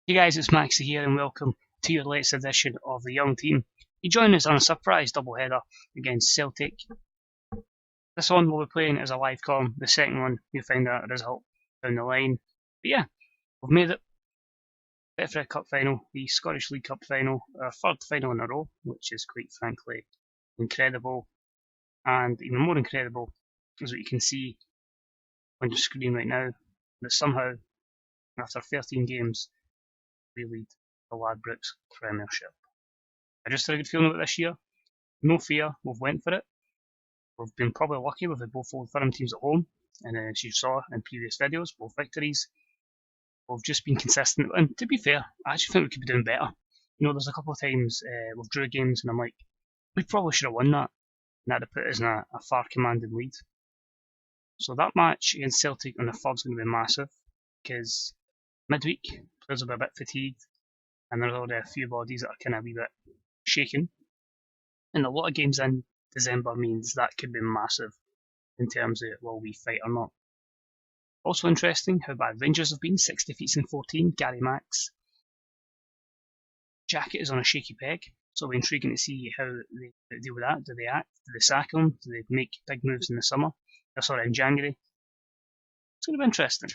Hey guys, it's Maxie here and welcome to your latest edition of the Young Team. You join us on a surprise doubleheader against Celtic. This one we'll be playing as a live com, the second one you'll find out a result down the line. But yeah, we've made it. Betfred Cup final, the Scottish League Cup final, our third final in a row, which is quite frankly incredible. And even more incredible is what you can see on your screen right now, that somehow, after 13 games, we lead the Ladbrokes Premiership. I just had a good feeling about this year. No fear, we've went for it. We've been probably lucky with the both Old Firm teams at home, and as you saw in previous videos, both victories. We've just been consistent, and to be fair, I actually think we could be doing better. There's a couple of times we've drew games, and I'm like, we probably should have won that, and that'd have put us in a far commanding lead. So that match against Celtic on the third's going to be massive, because midweek, players will be a bit fatigued, and there's already a few bodies that are kind of a wee bit shaken. And a lot of games in December means that could be massive in terms of will we fight or not. Also interesting how bad Rangers have been, 6 defeats in 14, Gary Max. Jacket is on a shaky peg, so it'll be intriguing to see how they deal with that. Do they act? Do they sack him? Do they make big moves in the summer? In January. It's going to be interesting.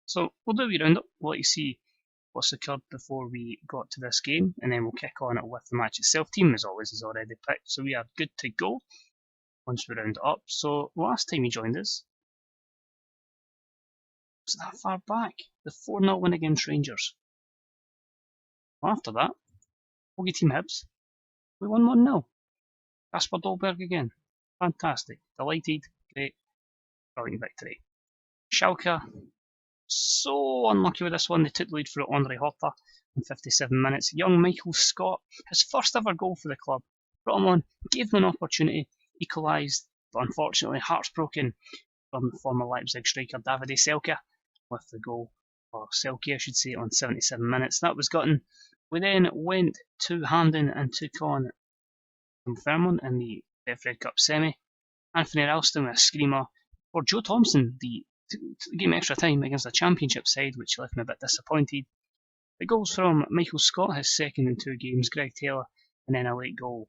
So we'll do a wee roundup. We'll let you see what's occurred before we got to this game, and then we'll kick on it with the match itself. Team, as always, is already picked, so we are good to go once we round it up. So last time you joined us, was that far back? The 4-0 win against Rangers. After that, Hoagie Team Hibs, we won 1-0. Kasper Dolberg again. Fantastic. Delighted. Great. Brilliant victory. Schalke, so unlucky with this one. They took the lead for Andre Horta in 57 minutes. Young Michael Scott, his first ever goal for the club. Brought him on, gave him an opportunity, equalised, but unfortunately hearts broken from former Leipzig striker Davide Selke with the goal, or Selke I should say, on 77 minutes. That was gotten. We then went to Hampden and took on Dunfermline in the Betfred Cup semi. Anthony Ralston with a screamer for Joe Thompson, the game extra time against a championship side, which left me a bit disappointed. The goals from Michael Scott, his second in 2 games, Greg Taylor, and then a late goal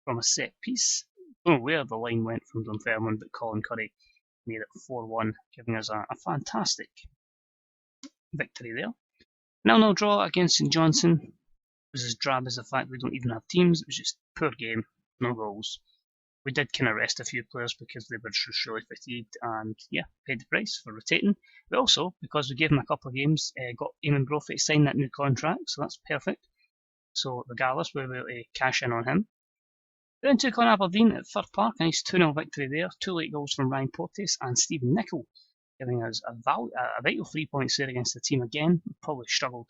from a set piece. I don't know where the line went from Dunfermline, but Colin Curry made it 4-1, giving us a fantastic victory there. 0-0 draw against St Johnstone. It was as drab as the fact we don't even have teams. It was just poor game, no goals. We did kind of rest a few players because they were just really fatigued, and yeah, paid the price for rotating. But also, because we gave him a couple of games, got Eamon Brophy to sign that new contract, so that's perfect. So regardless, we were able to cash in on him. Then took on Aberdeen at Third Park, a nice 2-0 victory there. 2 late goals from Ryan Porteous and Stephen Nicol, giving us a vital 3 points there against the team again. We probably struggled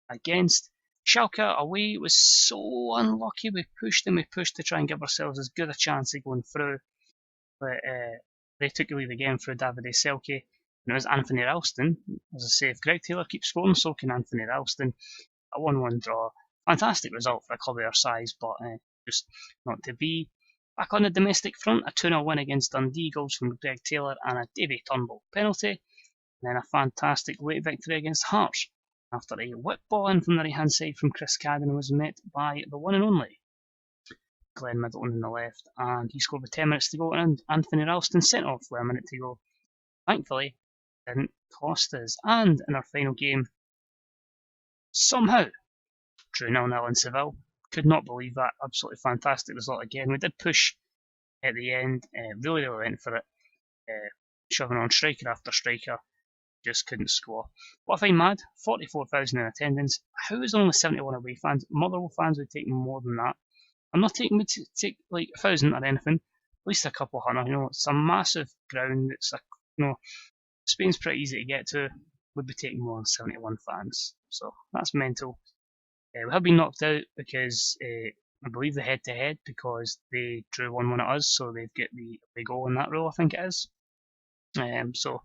against. Schalke away was so unlucky. We pushed to try and give ourselves as good a chance of going through. But they took the lead again through Davide Selke. And it was Anthony Ralston. As I say, if Greg Taylor keeps scoring, so can Anthony Ralston. A 1-1 draw. Fantastic result for a club of our size, but just not to be. Back on the domestic front, a 2-0 win against Dundee, goals from Greg Taylor and a Davy Turnbull penalty. And then a fantastic late victory against Hearts, after a whip ball in from the right hand side from Chris Cadden was met by the one and only Glenn Middleton on the left, and he scored with 10 minutes to go, and Anthony Ralston sent off with a minute to go. Thankfully, didn't cost us. And in our final game, somehow drew 0-0 in Seville. Could not believe that. Absolutely fantastic result again. We did push at the end, really went for it, shoving on striker after striker. Just couldn't score. What I find mad, 44,000 in attendance. How is there only 71 away fans? Motherwell fans would take more than that. I'm not taking me to take like 1,000 or anything. At least a couple hundred. It's a massive ground. It's Spain's pretty easy to get to. Would be taking more than 71 fans. So that's mental. We have been knocked out because I believe the head-to-head, because they drew 1-1 at us, so they've got the goal in that role, I think it is. So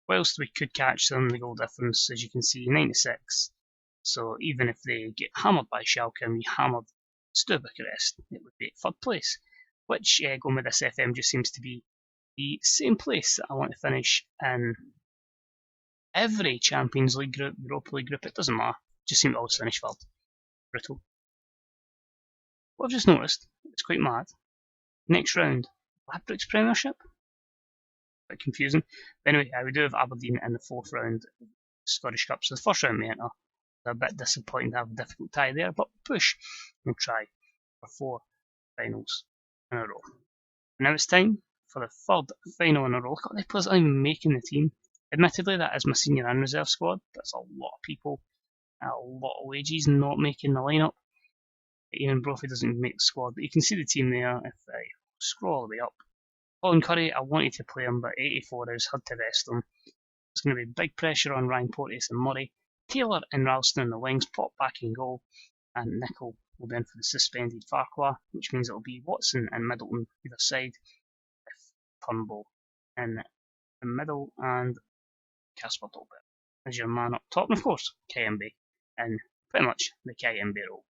whilst we could catch them, the goal difference, as you can see, 96. So even if they get hammered by Schalke and we hammered Steaua Bucharest, it would be 3rd place, which, going with this FM, just seems to be the same place that I want to finish in every Champions League group, Europa League group, it doesn't matter. Just seem to always finish third. Brutal. What I've just noticed, it's quite mad. Next round, Ladbrokes Premiership? A bit confusing. But anyway, we do have Aberdeen in the 4th round of Scottish Cup. So the first round may enter. It's a bit disappointing to have a difficult tie there, but push. We'll try for 4 finals in a row. Now it's time for the 3rd final in a row. Look at the players not even making the team. Admittedly, that is my senior and reserve squad. That's a lot of people, a lot of wages not making the lineup. Ian Brophy doesn't even make the squad, but you can see the team there if I scroll all the way up. Colin Curry, I wanted to play him, but 84 hours had to rest him. There's going to be big pressure on Ryan Porteous and Murray. Taylor and Ralston in the wings, Pop back in goal, and Nicol will be in for the suspended Farquhar, which means it'll be Watson and Middleton either side, with Turnbull in the middle, and Casper Dolberg as your man up top, and of course, Kayembe in pretty much the Kayembe role.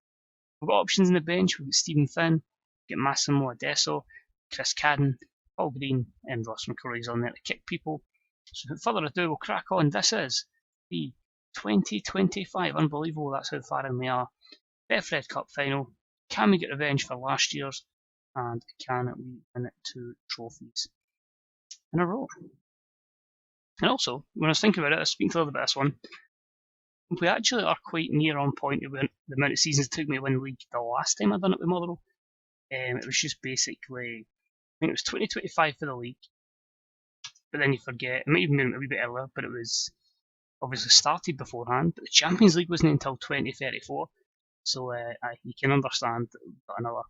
We've got options in the bench. We've got Stephen Finn, we've got Massimo Adesso, Chris Cadden, Paul Green, and Ross McCrory's on there to kick people. So without further ado, we'll crack on. This is the 2025, unbelievable, that's how far in we are, Betfred Cup final. Can we get revenge for last year's, and can we win 2 trophies in a row? And also, when I was thinking about it, I was speaking to a little bit of this one, we actually are quite near on point with the amount of seasons it took me to win league the last time I done it with Motherwell. It was just basically, I think it was 2025 for the league, but then you forget, it might even been a wee bit earlier, but it was obviously started beforehand, but the Champions League wasn't until 2034, so you can understand that we've got another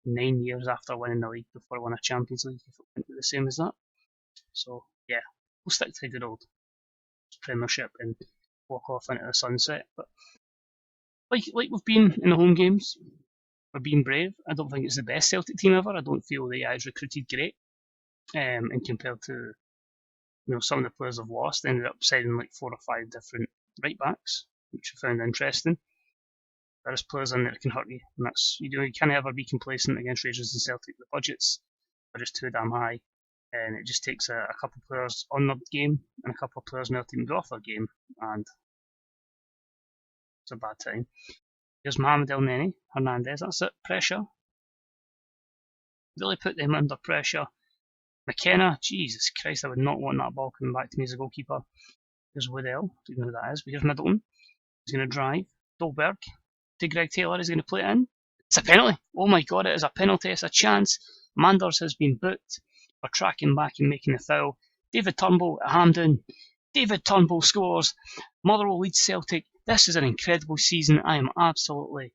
9 years after winning the league before I won a Champions League if it went the same as that. So yeah, we'll stick to good old Premiership and walk off into the sunset. But like we've been in the home games, we're being brave. I don't think it's the best Celtic team ever. I don't feel the guys recruited great, and compared to some of the players I've lost, they ended up signing like 4 or 5 different right backs, which I found interesting. There's players in there that can hurt you, and that's you can't ever be complacent against Rangers and Celtic. The budgets are just too damn high, and it just takes a couple of players on their game and a couple of players in their team go off their game, and it's a bad time. Here's Mohamed El Neni, Hernandez, that's it, pressure. Really put them under pressure. McKenna, Jesus Christ, I would not want that ball coming back to me as a goalkeeper. Here's Woodell, don't know who that is, but here's Middleton. He's going to drive. Dolberg to Greg Taylor, is going to play it in. It's a penalty. Oh my god, it is a penalty, it's a chance. Manders has been booked for tracking back and making the foul. David Turnbull at Hampden. David Turnbull scores. Motherwell leads Celtic. This is an incredible season. I am absolutely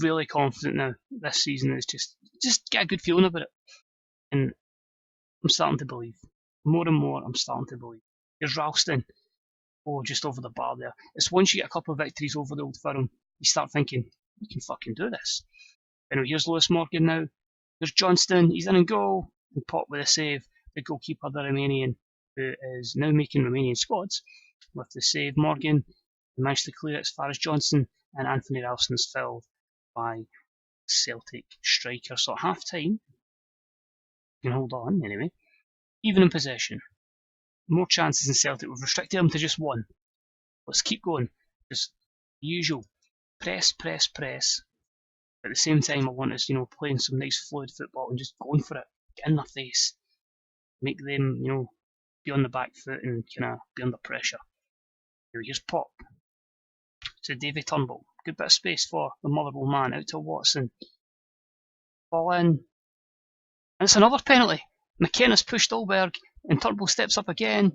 really confident now. This season is just get a good feeling about it. And I'm starting to believe. More and more, I'm starting to believe. Here's Ralston. Oh, just over the bar there. It's once you get a couple of victories over the Old Firm, you start thinking, we can fucking do this. Anyway, here's Lewis Morgan now. There's Johnston. He's in and goal. And Pop with a save. The goalkeeper, the Romanian, who is now making Romanian squads. With the save, Morgan managed to clear it as far as Johnson, and Anthony Ralston's filled by Celtic striker. So at half time, you can hold on anyway. Even in possession, more chances in Celtic. We've restricted them to just 1. Let's keep going. Just usual press. At the same time, I want us, playing some nice fluid football and just going for it. Get in their face, make them, be on the back foot and kind of be under pressure. Here's Pop to Davy Turnbull. Good bit of space for the Motherwell man. Out to Watson. Ball in. And it's another penalty. McKenna's pushed Dolberg, and Turnbull steps up again,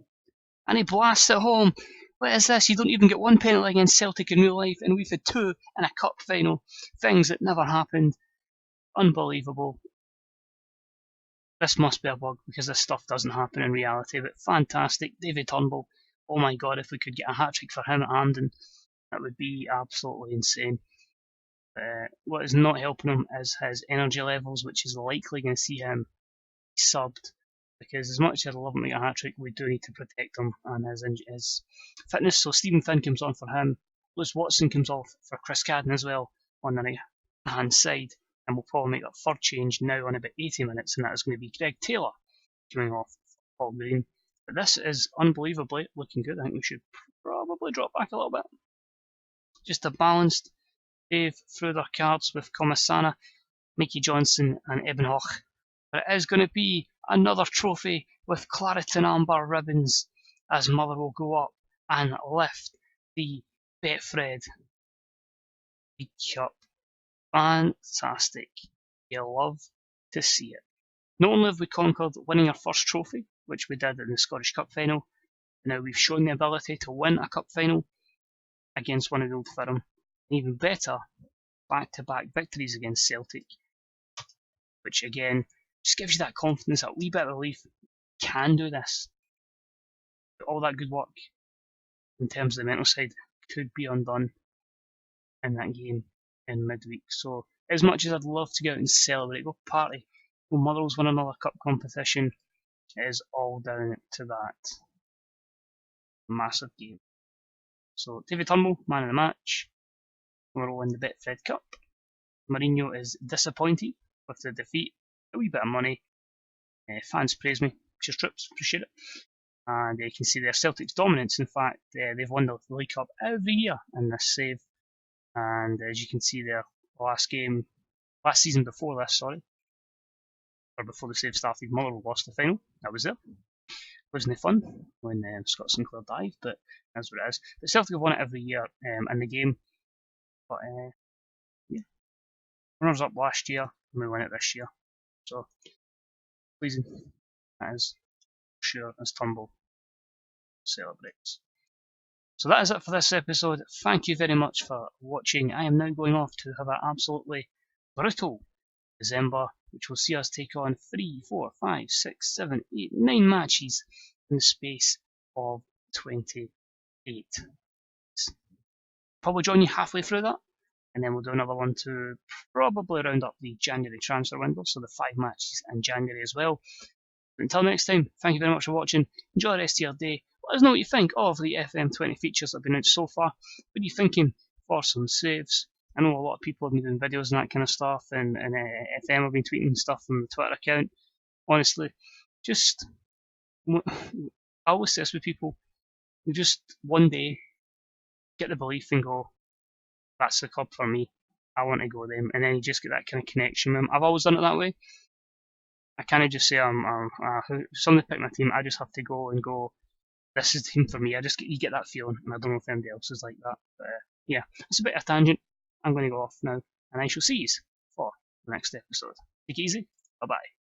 and he blasts it home. What is this? You don't even get 1 penalty against Celtic in real life, and we've had 2 in a cup final. Things that never happened. Unbelievable. This must be a bug, because this stuff doesn't happen in reality, but fantastic. David Turnbull. Oh my god, if we could get a hat-trick for him at Hampden, that would be absolutely insane. What is not helping him is his energy levels, which is likely going to see him subbed, because as much as I'd love him to get a hat-trick, we do need to protect him and his fitness. So Stephen Finn comes on for him. Lewis Watson comes off for Chris Cadden as well on the right-hand side, and we'll probably make that 3rd change now on about 80 minutes, and that is going to be Greg Taylor coming off for Paul Green. But this is unbelievably looking good. I think we should probably drop back a little bit. Just a balanced Dave through their cards with Comasana, Mickey Johnson and Eben Hoch. But it is going to be another trophy with claret and amber ribbons as Motherwell go up and lift the Betfred Cup. Fantastic. You love to see it. Not only have we conquered winning our first trophy, which we did in the Scottish Cup final, now we've shown the ability to win a cup final against one of the Old Firm. Even better, back-to-back victories against Celtic, which again just gives you that confidence, that wee bit of relief. Can do this. All that good work in terms of the mental side could be undone in that game in midweek. So as much as I'd love to go out and celebrate, go party, well, Motherwell's won another cup competition, it is all down to that massive game. So David Turnbull, man of the match. Motherwell win the Betfred Cup. Mourinho is disappointed with the defeat. A wee bit of money. Fans praise me. Cheers, troops. Appreciate it. And you can see their Celtic's dominance. In fact, they've won the League Cup every year in this save. And as you can see there, last season before this, or before the save started, Motherwell lost the final. I was there. Wasn't it fun when Scott Sinclair died, but that's what it is. But Celtic have won it every year in the game. But yeah, runners up last year, and we win it this year. So pleasing, that is sure, as Turnbull celebrates. So that is it for this episode. Thank you very much for watching. I am now going off to have an absolutely brutal December, which will see us take on 3, 4, 5, 6, 7, 8, 9 matches in the space of 28. Probably join you halfway through that, and then we'll do another one to probably round up the January transfer window, so the 5 matches in January as well. But until next time, thank you very much for watching. Enjoy the rest of your day. Let us know what you think of the FM20 features that have been out so far. What are you thinking for some saves? I know a lot of people have been doing videos and that kind of stuff, and FM have been tweeting stuff from the Twitter account. Honestly, just, I always say this with people, you just one day get the belief and go, that's the club for me, I want to go there, and then you just get that kind of connection with them. I've always done it that way. I kind of just say, somebody pick my team, I just have to go and go, this is the team for me. You get that feeling, and I don't know if anybody else is like that. But yeah, it's a bit of a tangent. I'm going to go off now, and I shall see you for the next episode. Take it easy. Bye bye.